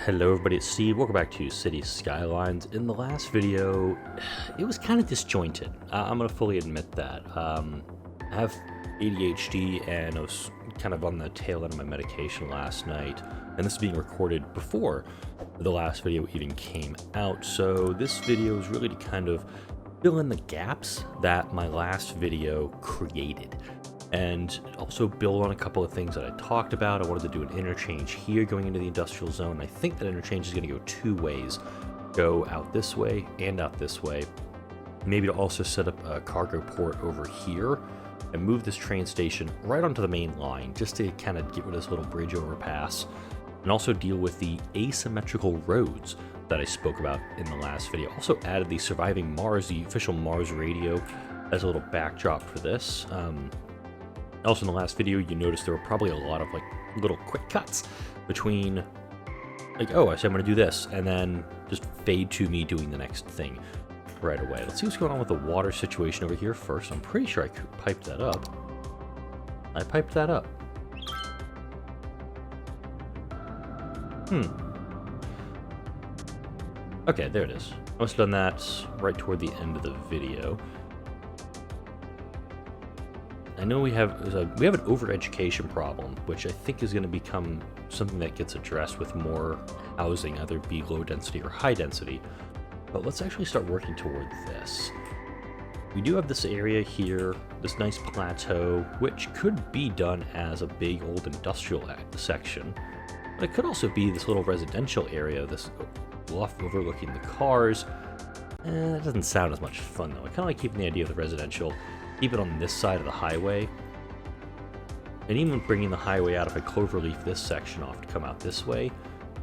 Hello everybody, it's Steve. Welcome back to City Skylines. In the last video, it was kind of disjointed. I'm going to fully admit that. I have ADHD and I was kind of on the tail end of my medication last night. And this is being recorded before the last video even came out. So this video is really to kind of fill in the gaps that my last video created. And also build on a couple of things that I talked about. I wanted to do an interchange here going into the industrial zone. I think that interchange is going to go two ways. Go out this way and out this way. Maybe to also set up a cargo port over here and move this train station right onto the main line just to kind of get rid of this little bridge overpass. And also deal with the asymmetrical roads that I spoke about in the last video. Also added the surviving Mars, the official Mars radio, as a little backdrop for this. Also in the last video, you noticed there were probably a lot of like little quick cuts between like, oh, I said I'm going to do this, and then just fade to me doing the next thing right away. Let's see what's going on with the water situation over here first. I'm pretty sure I piped that up. I piped that up. Okay, there it is. I must have done that right toward the end of the video. I know we have an overeducation problem, which I think is going to become something that gets addressed with more housing, either be low density or high density. But let's actually start working toward this. We do have this area here, this nice plateau, which could be done as a big old industrial section. But it could also be this little residential area, this bluff overlooking the cars. That doesn't sound as much fun though. I kind of like keeping the idea of the residential. Keep it on this side of the highway, and even bringing the highway out, if I cloverleaf this section off to come out this way,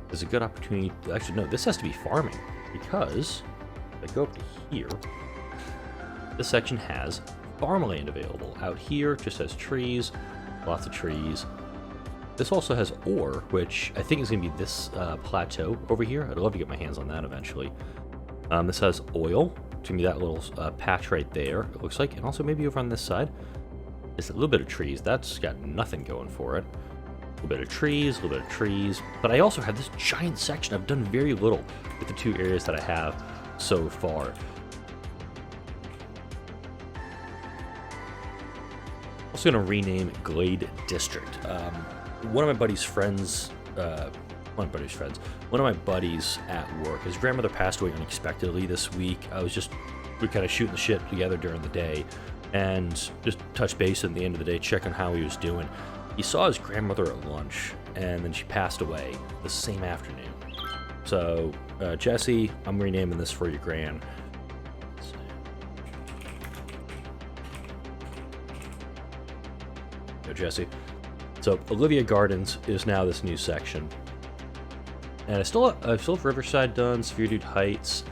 there's a good opportunity. Actually, no, this has to be farming, because if I go up to here, this section has farmland available. Out here just has trees, lots of trees. This also has ore, which I think is going to be this plateau over here. I'd love to get my hands on that eventually. This has oil. It's gonna be that little patch right there, it looks like, and also maybe over on this side. Just a little bit of trees. That's got nothing going for it. A little bit of trees, a little bit of trees. But I also have this giant section. I've done very little with the two areas that I have so far. Also gonna rename Glade District. One of my buddy's friends at work, his grandmother passed away unexpectedly this week. We kind of shooting the shit together during the day and just touch base at the end of the day, check on how he was doing. He saw his grandmother at lunch and then she passed away the same afternoon. So Jesse, I'm renaming this for your gran. Go Jesse. So Olivia Gardens is now this new section. And I still have Riverside done, Sphere Dude Heights.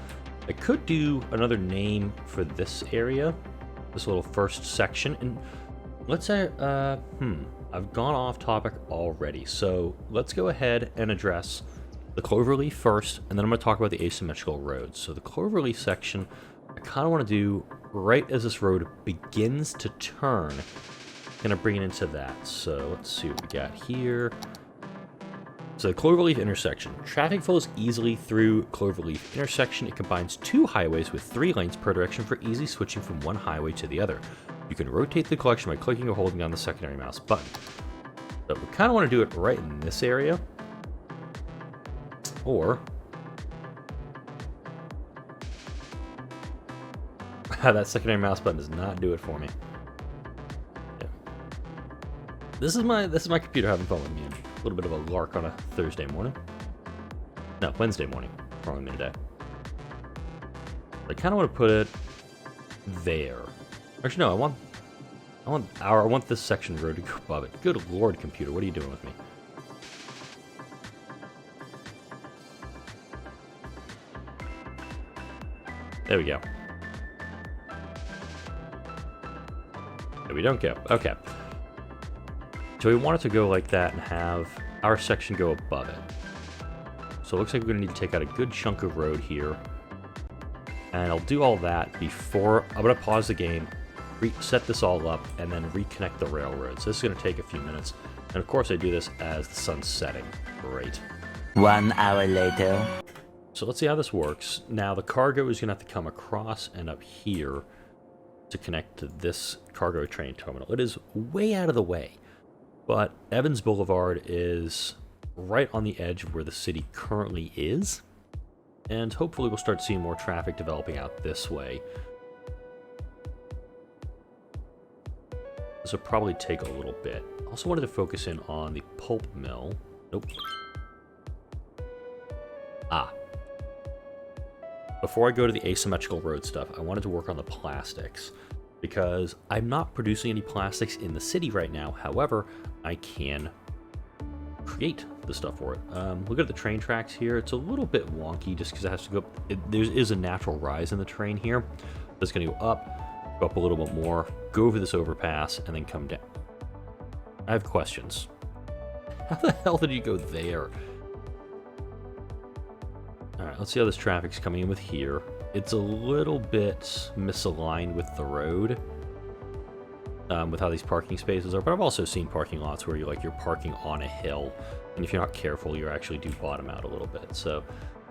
I could do another name for this area, this little first section. And let's say, I've gone off topic already. So let's go ahead and address the Cloverleaf first, and then I'm going to talk about the asymmetrical roads. So the Cloverleaf section, I kind of want to do right as this road begins to turn. Going to bring it into that. So let's see what we got here. So the Cloverleaf intersection. Traffic flows easily through Cloverleaf intersection. It combines two highways with 3 lanes per direction for easy switching from one highway to the other. You can rotate the collection by clicking or holding down the secondary mouse button. So we kind of want to do it right in this area. Or that secondary mouse button does not do it for me. Yeah. This is my computer having fun with me. A little bit of a lark on a Thursday morning. No, Wednesday morning. Wrong midday. I kind of want to put it there. Actually, no, I want this section road to go above it. Good lord, computer, what are you doing with me? There we go. There we don't go. Okay. So we want it to go like that and have our section go above it. So it looks like we're going to need to take out a good chunk of road here. And I'll do all that before... I'm going to pause the game, reset this all up, and then reconnect the railroad. So this is going to take a few minutes. And of course I do this as the sun's setting. Great. 1 hour later. So let's see how this works. Now the cargo is going to have to come across and up here to connect to this cargo train terminal. It is way out of the way, but Evans Boulevard is right on the edge of where the city currently is, and hopefully we'll start seeing more traffic developing out this way. This will probably take a little bit. Also wanted to focus in on the pulp mill. Nope. Before I go to the asymmetrical road stuff, I wanted to work on the plastics, because I'm not producing any plastics in the city right now. However, I can create the stuff for it. Look at the train tracks here. It's a little bit wonky just because it has to go there is a natural rise in the train here. It's going to go up a little bit more, go over this overpass, and then come down. I have questions. How the hell did you go there? Alright, let's see how this traffic's coming in with here. It's a little bit misaligned with the road, with how these parking spaces are, but I've also seen parking lots where you're parking on a hill, and if you're not careful, you actually do bottom out a little bit. So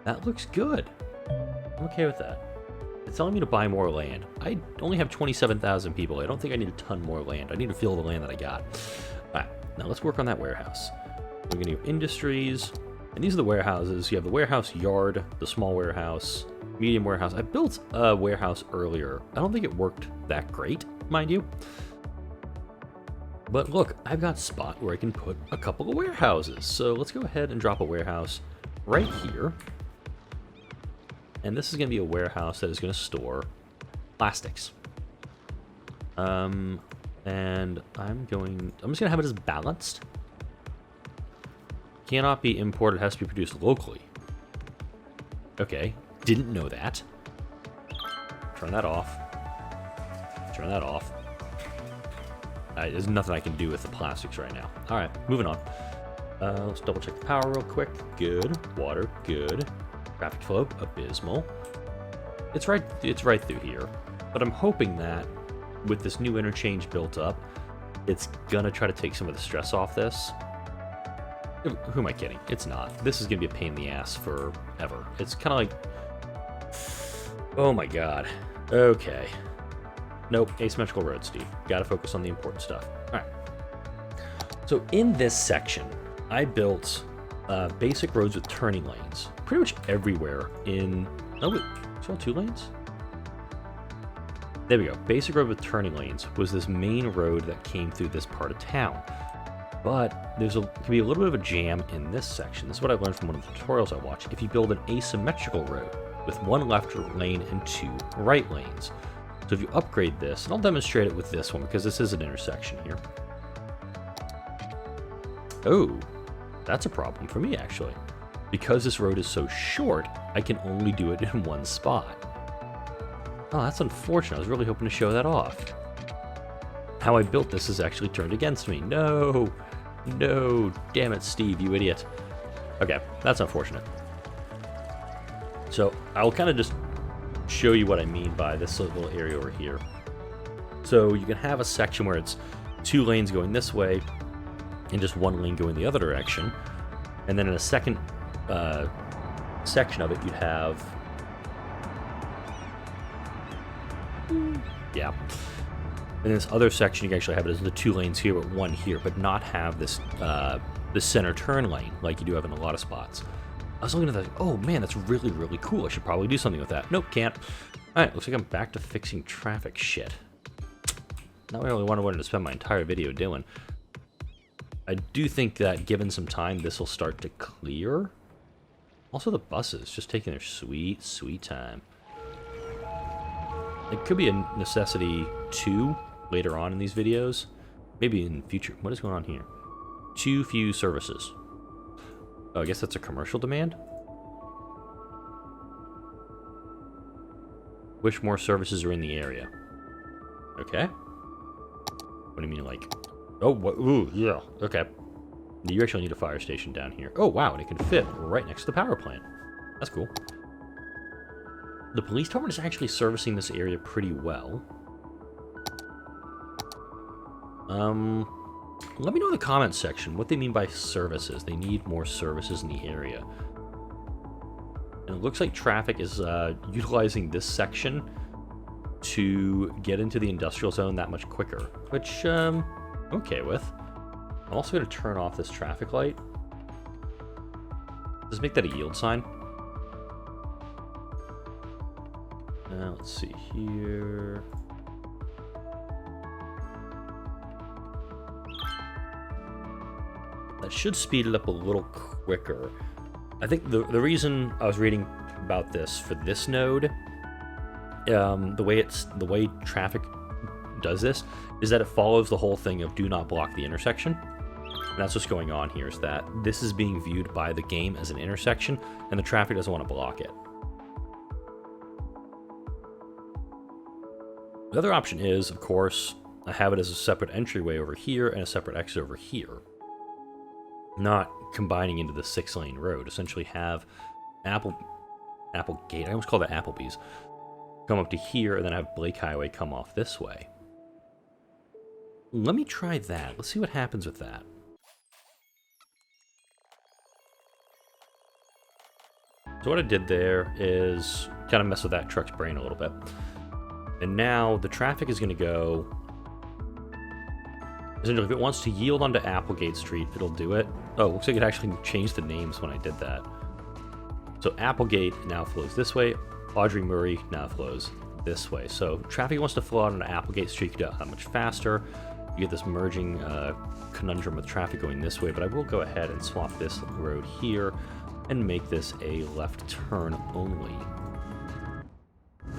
that looks good. I'm okay with that. It's telling me to buy more land. I only have 27,000 people. I don't think I need a ton more land. I need to fill the land that I got. Alright, now let's work on that warehouse. We're going to do industries. And these are the warehouses. You have the warehouse yard, the small warehouse, medium warehouse. I built a warehouse earlier. I don't think it worked that great, mind you. But look, I've got a spot where I can put a couple of warehouses. So let's go ahead and drop a warehouse right here. And this is going to be a warehouse that is going to store plastics. And I'm just going to have it as balanced. Cannot be imported, has to be produced locally. Okay, didn't know that. Turn that off. Turn that off. There's nothing I can do with the plastics right now. Alright, moving on. Let's double check the power real quick. Good. Water, good. Traffic flow, abysmal. It's right through here. But I'm hoping that with this new interchange built up, it's gonna try to take some of the stress off this. Who am I kidding? It's not. This is going to be a pain in the ass forever. It's kind of like... Oh my god. Okay. Nope. Asymmetrical road, Steve. Gotta focus on the important stuff. Alright. So in this section, I built basic roads with turning lanes. Pretty much everywhere in... Oh, wait. Is all 2 lanes? There we go. Basic road with turning lanes was this main road that came through this part of town. But can be a little bit of a jam in this section. This is what I learned from one of the tutorials I watched. If you build an asymmetrical road with 1 left lane and 2 right lanes. So if you upgrade this, and I'll demonstrate it with this one because this is an intersection here. Oh, that's a problem for me actually. Because this road is so short, I can only do it in 1 spot. Oh, that's unfortunate. I was really hoping to show that off. How I built this is actually turned against me. No! No! Damn it, Steve, you idiot. Okay, that's unfortunate. So, I'll kind of just show you what I mean by this little area over here. So, you can have a section where it's 2 lanes going this way, and just 1 lane going the other direction. And then in a second section of it, you'd have... Yeah. In this other section, you can actually have it as the 2 lanes here, but 1 here, but not have this this center turn lane like you do have in a lot of spots. I was looking at that, oh man, that's really, really cool. I should probably do something with that. Nope, can't. Alright, looks like I'm back to fixing traffic shit. Not what I really wanted to spend my entire video doing. I do think that given some time, this will start to clear. Also the buses, just taking their sweet, sweet time. It could be a necessity too, later on in these videos. Maybe in the future. What is going on here? Too few services. Oh, I guess that's a commercial demand? Wish more services are in the area. Okay. What do you mean, like... Oh, what? Ooh, yeah. Okay. You actually need a fire station down here. Oh, wow, and it can fit right next to the power plant. That's cool. The police department is actually servicing this area pretty well. Let me know in the comments section what they mean by services. They need more services in the area. And it looks like traffic is utilizing this section to get into the industrial zone that much quicker, which I'm okay with. I'm also going to turn off this traffic light. Does make that a yield sign? Let's see here. That should speed it up a little quicker. I think the reason I was reading about this for this node, the way traffic does this is that it follows the whole thing of do not block the intersection. And that's what's going on here, is that this is being viewed by the game as an intersection, and the traffic doesn't want to block it. The other option is, of course, I have it as a separate entryway over here and a separate exit over here. Not combining into the 6-lane road. Essentially have Applegate, I almost call that Applebee's, come up to here, and then have Blake Highway come off this way. Let me try that. Let's see what happens with that. So what I did there is kind of mess with that truck's brain a little bit. And now the traffic is going to go... Essentially, if it wants to yield onto Applegate Street, it'll do it. Oh, looks like it actually changed the names when I did that. So Applegate now flows this way. Audrey Murray now flows this way. So traffic wants to flow out onto Applegate Street, you can do it that much faster. You get this merging conundrum with traffic going this way, but I will go ahead and swap this road here and make this a left turn only.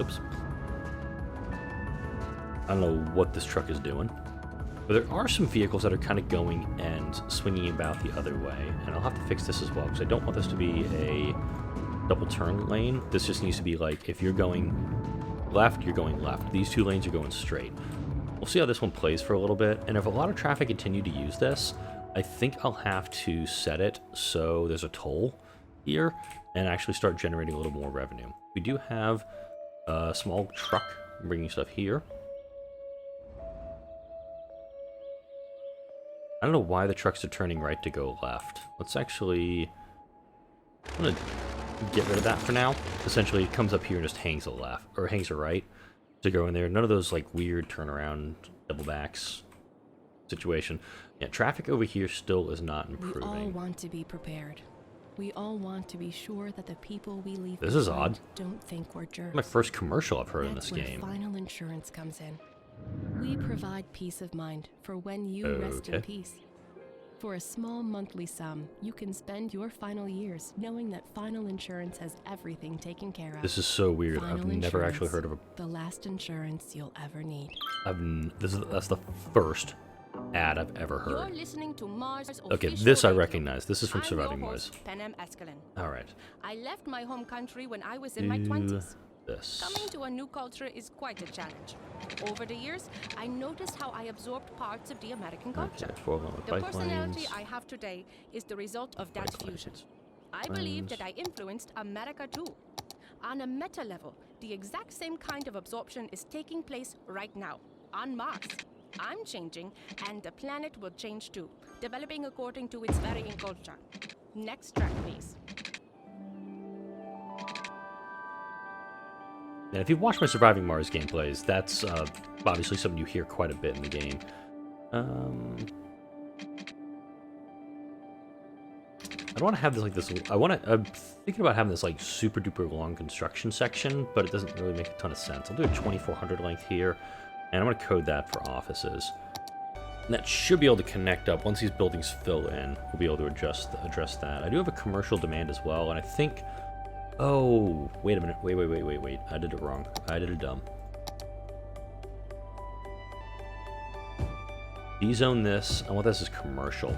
Oops. I don't know what this truck is doing, but there are some vehicles that are kind of going and swinging about the other way, and I'll have to fix this as well, because I don't want this to be a double turn lane. This just needs to be like, if you're going left, you're going left. These two lanes are going straight. We'll see how this one plays for a little bit, and if a lot of traffic continue to use this, I think I'll have to set it so there's a toll here and actually start generating a little more revenue. We do have a small truck bringing stuff here. I don't know why the trucks are turning right to go left. Let's actually... I'm going to get rid of that for now. Essentially, it comes up here and just hangs a left, or hangs a right to go in there. None of those, like, weird turnaround, double backs situation. Yeah, traffic over here still is not improving. We all want to be prepared. We all want to be sure that the people we leave This is odd. Don't think we're jerks. My first commercial I've heard in this game. That's where final insurance comes in. We provide peace of mind for when you rest in peace. For a small monthly sum, you can spend your final years knowing that final insurance has everything taken care of. This is so weird. Final I've never actually heard of a... The last insurance you'll ever need. That's the first ad I've ever heard. You're listening to Mars Okay, this I recognize. This is from Surviving Mars. Alright. I left my home country when I was in my 20s. This. Coming to a new culture is quite a challenge. Over the years, I noticed how I absorbed parts of the American culture. The personality I have today is the result of that fusion. I believe that I influenced America too. On a meta level, the exact same kind of absorption is taking place right now, on Mars. I'm changing, and the planet will change too, developing according to its varying culture. Next track, please. And if you've watched my Surviving Mars gameplays, that's obviously something you hear quite a bit in the game. I don't want to have this like this. I'm thinking about having this like super duper long construction section, but it doesn't really make a ton of sense. I'll do a 2400 length here, and I'm going to code that for offices. And that should be able to connect up. Once these buildings fill in, we'll be able to address that. I do have a commercial demand as well, and I think... Oh, wait a minute. Wait. I did it wrong. I did it dumb. D-zone this. I want this as commercial.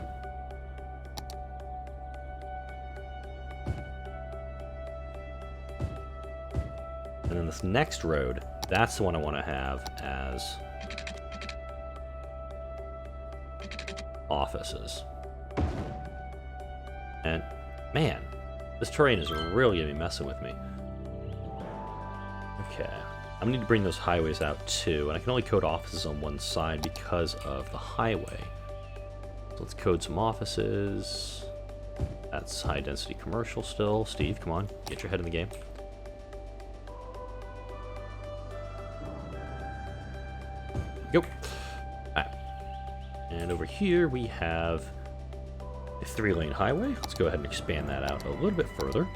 And then this next road, that's the one I want to have as offices. And, man, this terrain is really going to be messing with me. Okay. I'm going to need to bring those highways out too, and I can only code offices on one side because of the highway. So let's code some offices. That's high density commercial still. Steve, come on, get your head in the game. Go. Alright. And over here we have a 3-lane highway. Let's go ahead and expand that out a little bit further.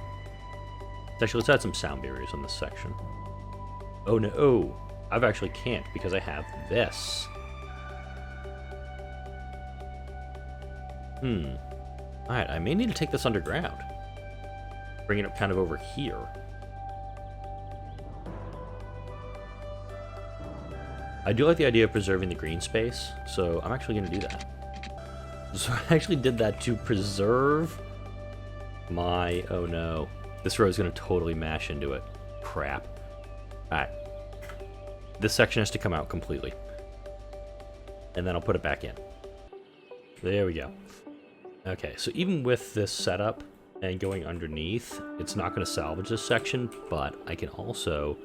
Actually, let's add some sound barriers on this section. Oh no, I actually can't because I have this. Alright, I may need to take this underground. Bring it up kind of over here. I do like the idea of preserving the green space, so I'm actually going to do that. So I actually did that to preserve my... Oh no. This road is going to totally mash into it. Crap. Alright. This section has to come out completely. And then I'll put it back in. There we go. Okay, so even with this setup and going underneath, it's not going to salvage this section, but I can also...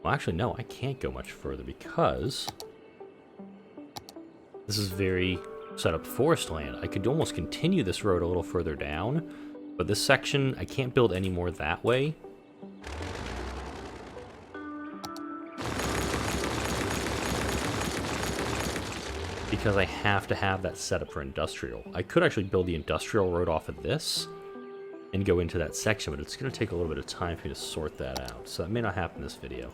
Well, actually, no, I can't go much further because this is very set up forest land. I could almost continue this road a little further down, but this section, I can't build any more that way. Because I have to have that set up for industrial. I could actually build the industrial road off of this and go into that section, but it's going to take a little bit of time for me to sort that out, so that may not happen in this video.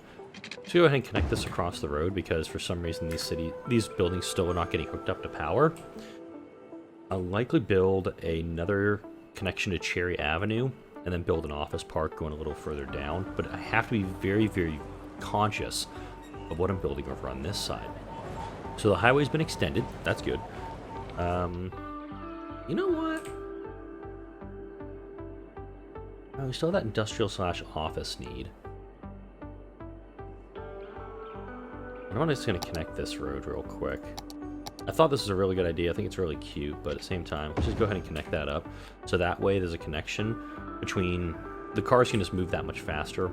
So go ahead and connect this across the road because for some reason these buildings still are not getting hooked up to power. I'll likely build another connection to Cherry Avenue and then build an office park going a little further down, but I have to be very, very conscious of what I'm building over on this side. So the highway's been extended. That's good. You know what? Oh, we still have that industrial/office need. I'm just going to connect this road real quick. I thought this was a really good idea. I think it's really cute, but at the same time, let's just go ahead and connect that up. So that way there's a connection between... The cars can just move that much faster.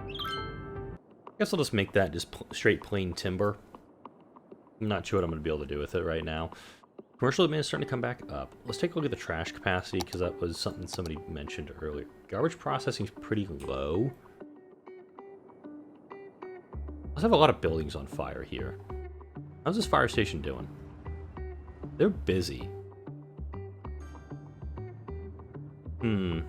I guess I'll just make that just straight plain timber. I'm not sure what I'm going to be able to do with it right now. Commercial demand is starting to come back up. Let's take a look at the trash capacity, because that was something somebody mentioned earlier. Garbage processing is pretty low. Let's have a lot of buildings on fire here. How's this fire station doing? They're busy. I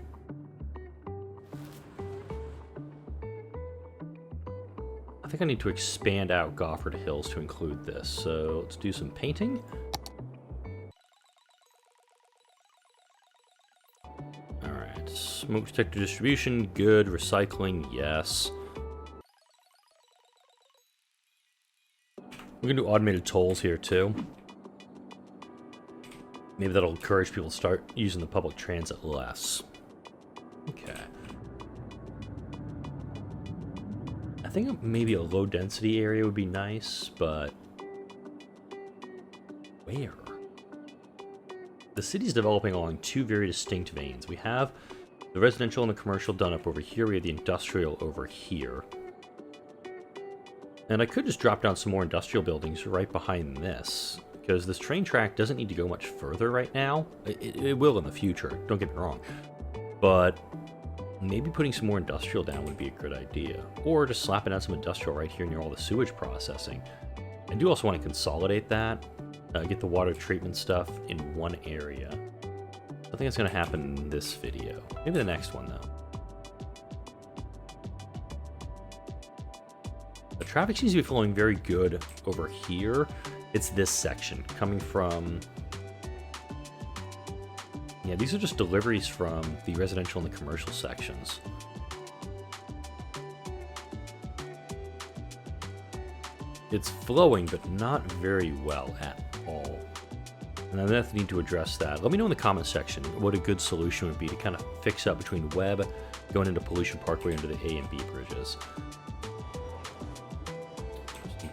think I need to expand out Gofford Hills to include this. So let's do some painting. Alright, smoke detector distribution, good. Recycling, yes. We're going to do automated tolls here, too. Maybe that'll encourage people to start using the public transit less. Okay. I think maybe a low-density area would be nice, but... Where? The city's developing along two very distinct veins. We have the residential and the commercial done up over here. We have the industrial over here. And I could just drop down some more industrial buildings right behind this, because this train track doesn't need to go much further right now. It will in the future, don't get me wrong. But maybe putting some more industrial down would be a good idea. Or just slapping down some industrial right here near all the sewage processing. I do also want to consolidate that, get the water treatment stuff in one area. I think that's going to happen in this video. Maybe the next one, though. The traffic seems to be flowing very good over here. It's this section coming from... Yeah, these are just deliveries from the residential and the commercial sections. It's flowing, but not very well at all. And I definitely need to address that. Let me know in the comment section what a good solution would be to kind of fix up between Webb going into Pollution Parkway under the A and B bridges.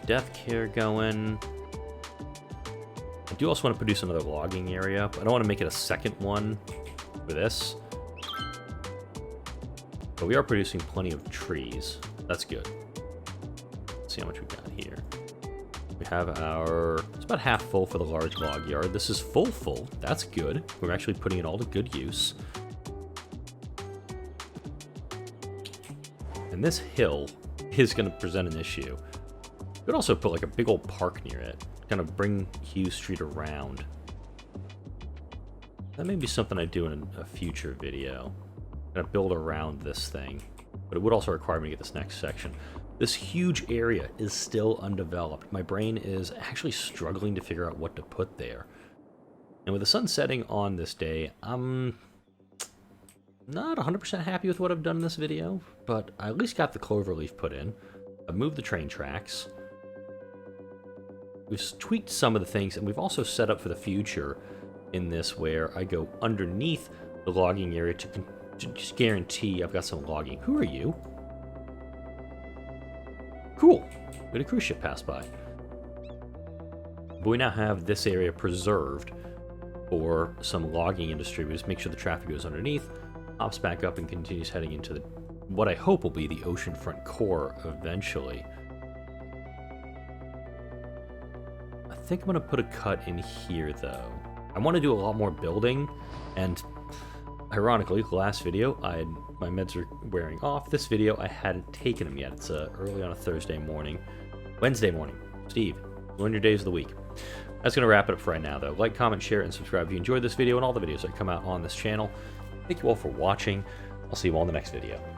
Death care going. I do also want to produce another logging area, but I don't want to make it a second one for this. But we are producing plenty of trees. That's good. Let's see how much we got here. We have our... It's about half full for the large log yard. This is full. That's good. We're actually putting it all to good use. And this hill is going to present an issue. You could also put like a big old park near it. Kind of bring Hughes Street around. That may be something I do in a future video. Kind of build around this thing. But it would also require me to get this next section. This huge area is still undeveloped. My brain is actually struggling to figure out what to put there. And with the sun setting on this day, I'm not 100% happy with what I've done in this video, but I at least got the cloverleaf put in. I've moved the train tracks. We've tweaked some of the things, and we've also set up for the future in this where I go underneath the logging area to just guarantee I've got some logging. Who are you? Cool. We had a cruise ship pass by. But we now have this area preserved for some logging industry. We just make sure the traffic goes underneath, hops back up, and continues heading into the what I hope will be the oceanfront core eventually. I think I'm going to put a cut in here, though. I want to do a lot more building, and ironically, the last video, my meds are wearing off. This video, I hadn't taken them yet. It's early on a Thursday morning. Wednesday morning. Steve, learn your days of the week. That's going to wrap it up for right now, though. Like, comment, share, and subscribe if you enjoyed this video and all the videos that come out on this channel. Thank you all for watching. I'll see you all in the next video.